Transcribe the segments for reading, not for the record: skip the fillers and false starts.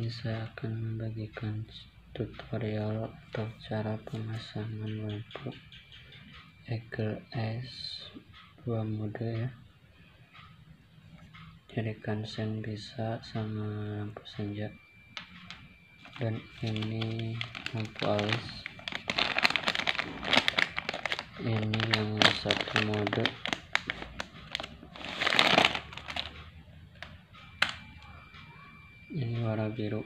ini saya akan membagikan tutorial atau cara pemasangan lampu S 2 mode ya. Jadi sen bisa sama lampu senja, dan ini lampu alis. Ini yang satu mode, ini warna biru.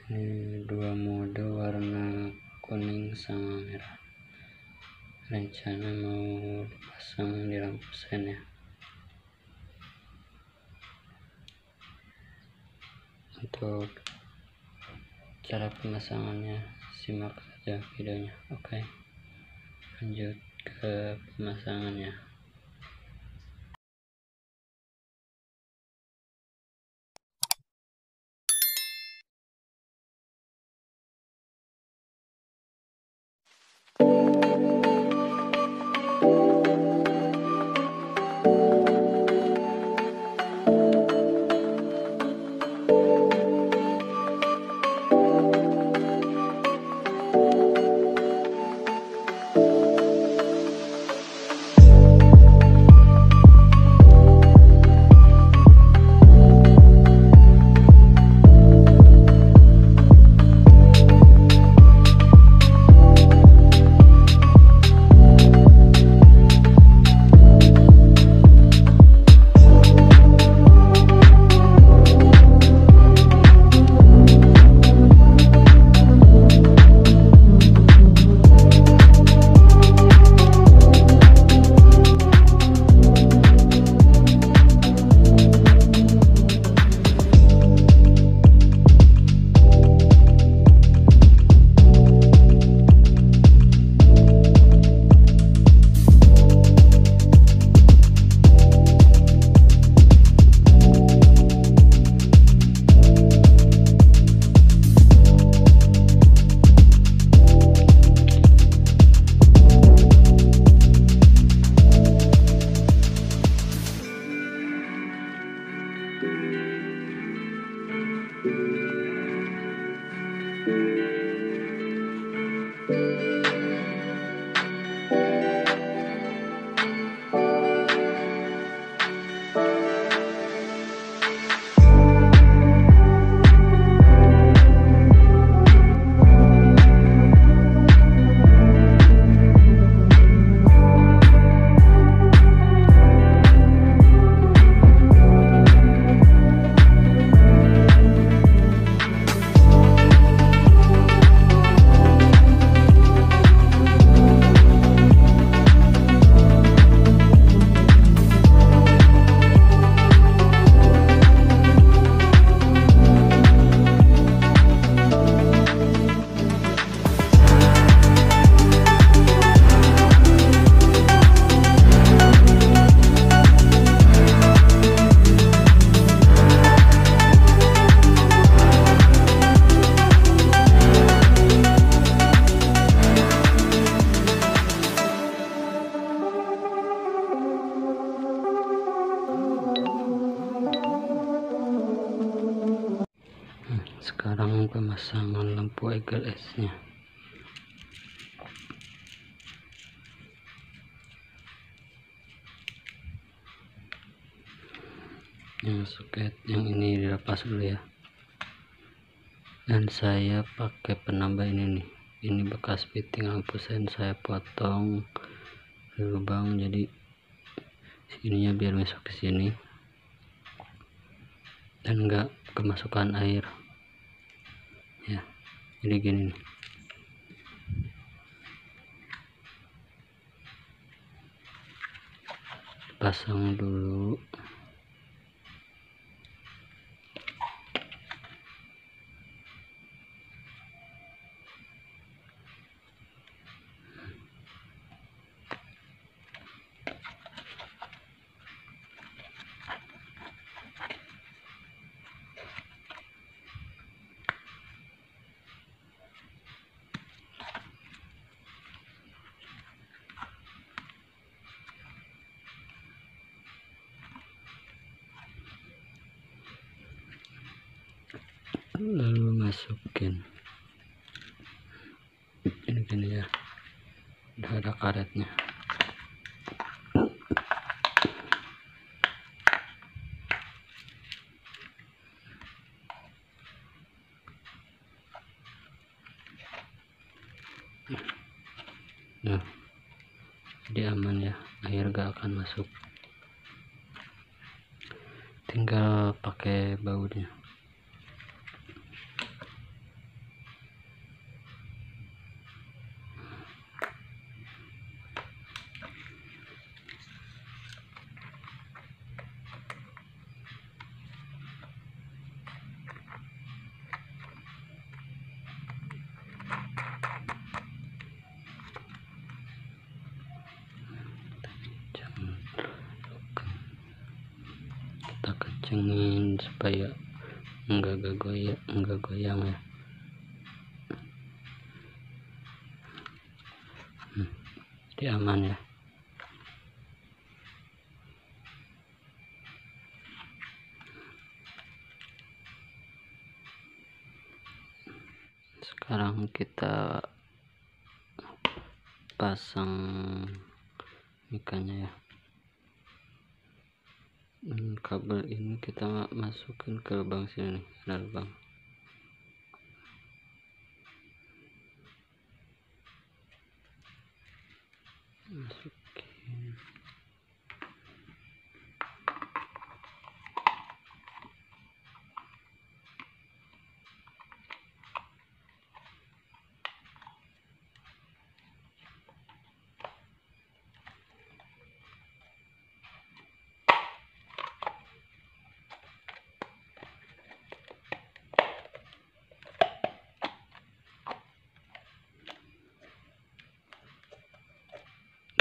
Ini dua mode warna kuning sama merah. Rencana mau dipasang di lampu sen ya. Untuk cara pemasangannya simak saja videonya. Oke, lanjut ke pemasangannya. Sekarang pemasangan lampu S nya. Yang soket yang ini dilepas dulu ya. Dan saya pakai penambah ini nih. Ini bekas fitting lampu sen, saya potong lubang jadi sininya biar masuk ke sini dan enggak kemasukan air ya. Jadi gini nih. Pasang dulu. lalu masukin ini gini ya, udah ada karetnya. Nah, jadi aman ya, air gak akan masuk, tinggal pakai bautnya. Kita kencengin supaya enggak goyang ya. Jadi aman ya. Sekarang kita pasang mikanya ya. Kabel ini kita masukin ke lubang sini nih, ada lubang. Masukin.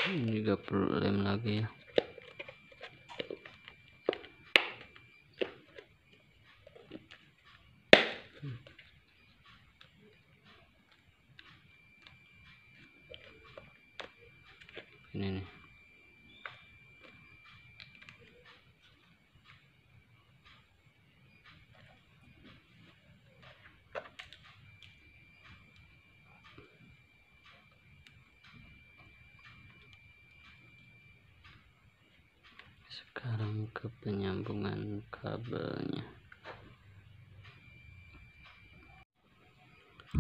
Ini juga perlu lem lagi ya. Ini nih. Sekarang ke penyambungan kabelnya.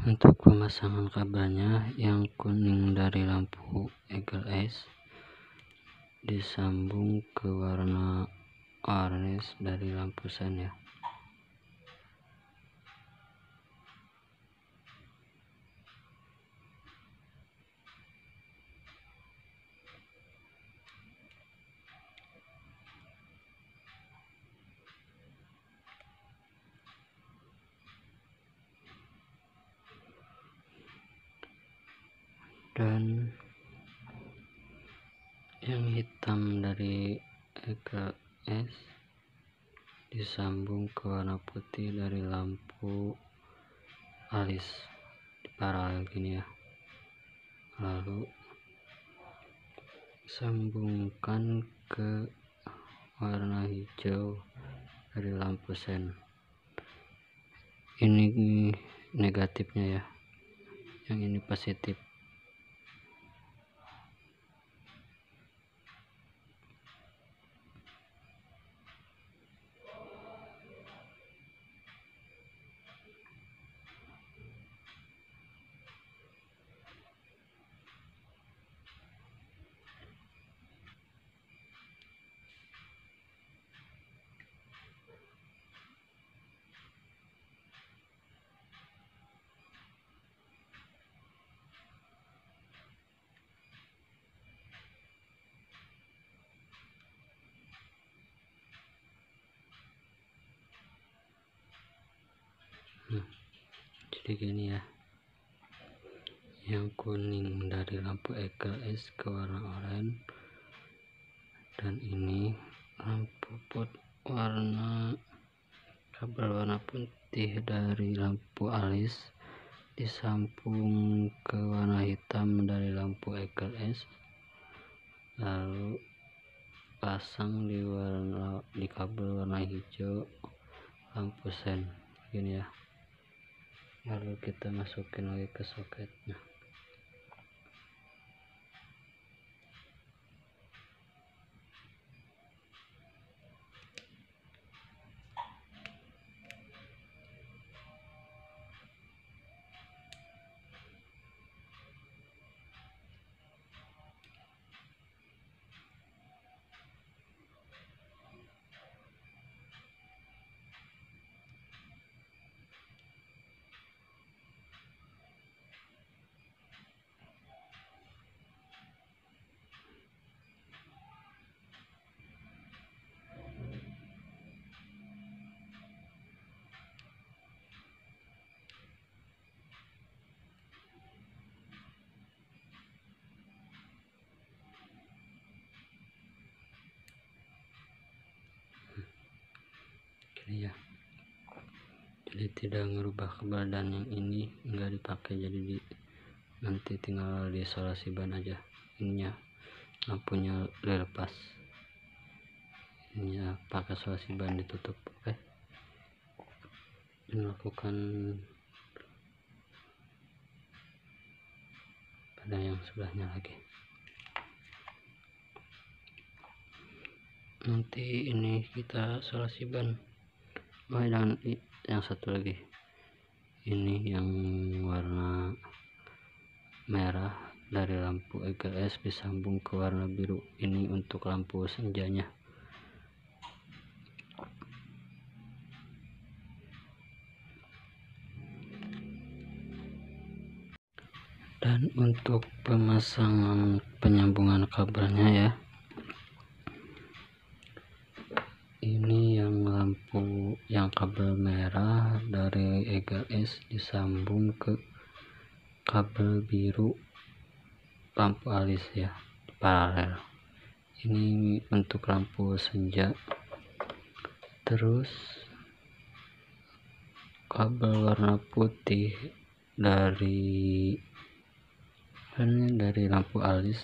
Untuk pemasangan kabelnya, yang kuning dari lampu EGLS disambung ke warna orange dari lampu sen ya. Dan yang hitam dari EGLS disambung ke warna putih dari lampu alis di paralel gini ya. Lalu sambungkan ke warna hijau dari lampu sen. Ini negatifnya ya, yang ini positif. Jadi gini ya, yang kuning dari lampu EGLS ke warna oranye, dan ini lampu warna kabel warna putih dari lampu alis disambung ke warna hitam dari lampu EGLS, lalu pasang di kabel warna hijau lampu sen gini ya. lalu kita masukin lagi ke soketnya. Gini ya, jadi tidak ngerubah keberadaan yang ini, enggak dipakai, jadi nanti tinggal diisolasi ban aja. Ininya lampunya dilepas, ininya pakai isolasi ban ditutup. Oke, melakukan pada yang sebelahnya lagi. Nanti ini kita isolasi ban. Dan yang satu lagi, ini yang warna merah dari lampu EGS disambung ke warna biru, ini untuk lampu senjanya. Dan untuk pemasangan penyambungan kabelnya ya, ini yang lampu yang kabel merah dari EGS disambung ke kabel biru lampu alis ya, paralel. Ini untuk lampu senja. Terus kabel warna putih dari lampu alis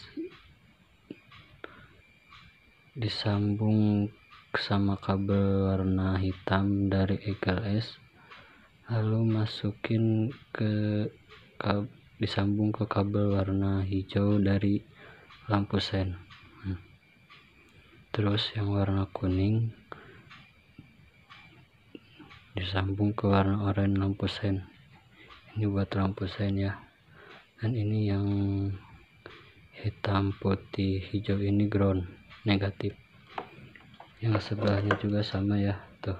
disambung sama kabel warna hitam dari EGS, lalu masukin ke disambung ke kabel warna hijau dari lampu sen. Terus yang warna kuning disambung ke warna oranye lampu sen. Ini buat lampu sen ya. Dan ini yang hitam putih hijau ini ground negatif. Yang sebelahnya juga sama ya, tuh.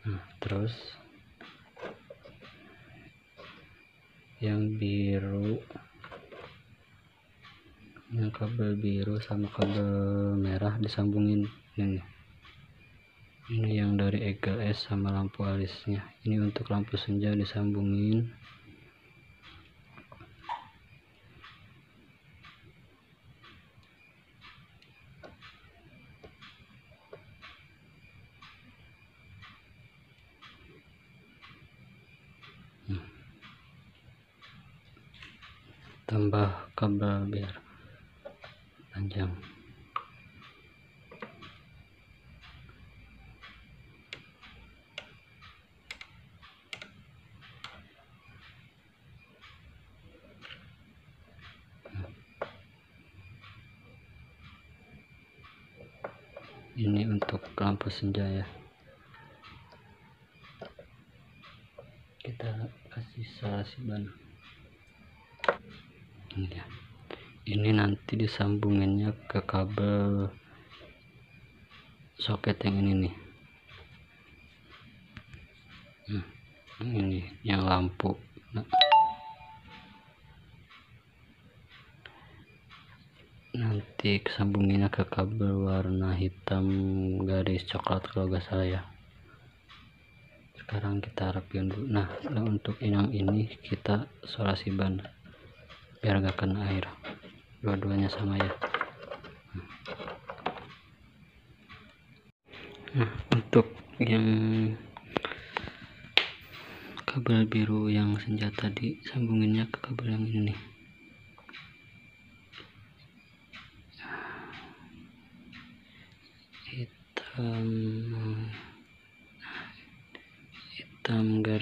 Nah, terus yang biru, yang kabel biru sama kabel merah disambungin ini. Ini yang dari EGS sama lampu alisnya. Ini untuk lampu senja disambungin. Tambah kabel biar panjang. Ini untuk lampu senja ya, kita kasih isolasi ban. Ini ya, ini nanti disambunginnya ke kabel soket yang ini nih. Ini yang lampu. Nanti kesambunginnya ke kabel warna hitam garis coklat kalau gak salah ya. Sekarang kita rapiin dulu. Nah, untuk yang ini kita isolasi ban biar gak kena air. Dua-duanya sama ya. Nah, untuk yang kabel biru yang senja tadi, sambunginnya ke kabel yang ini nih. Hitam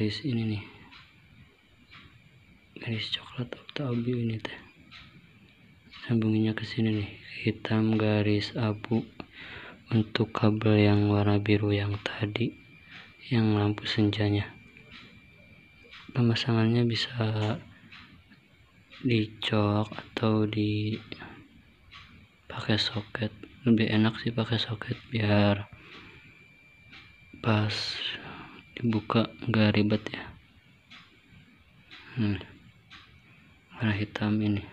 garis ini nih, garis coklat atau abu ini teh, sambunginya ke sini nih, hitam garis abu untuk kabel yang warna biru yang tadi, yang lampu senjanya. Pemasangannya bisa dicok atau dipakai soket. Lebih enak sih pakai soket biar pas dibuka nggak ribet ya. Warna hitam ini.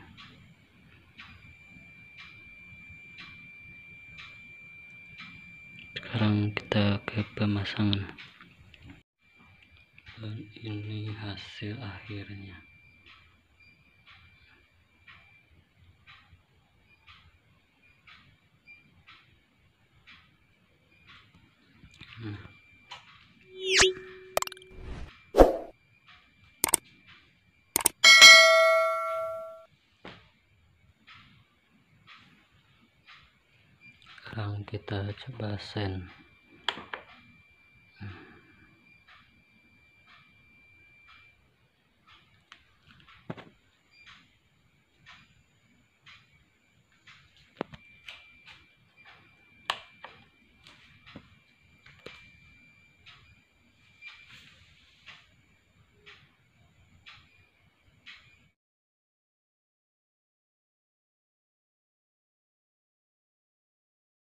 Sekarang kita ke pemasangan, dan ini hasil akhirnya. Sekarang kita coba sen.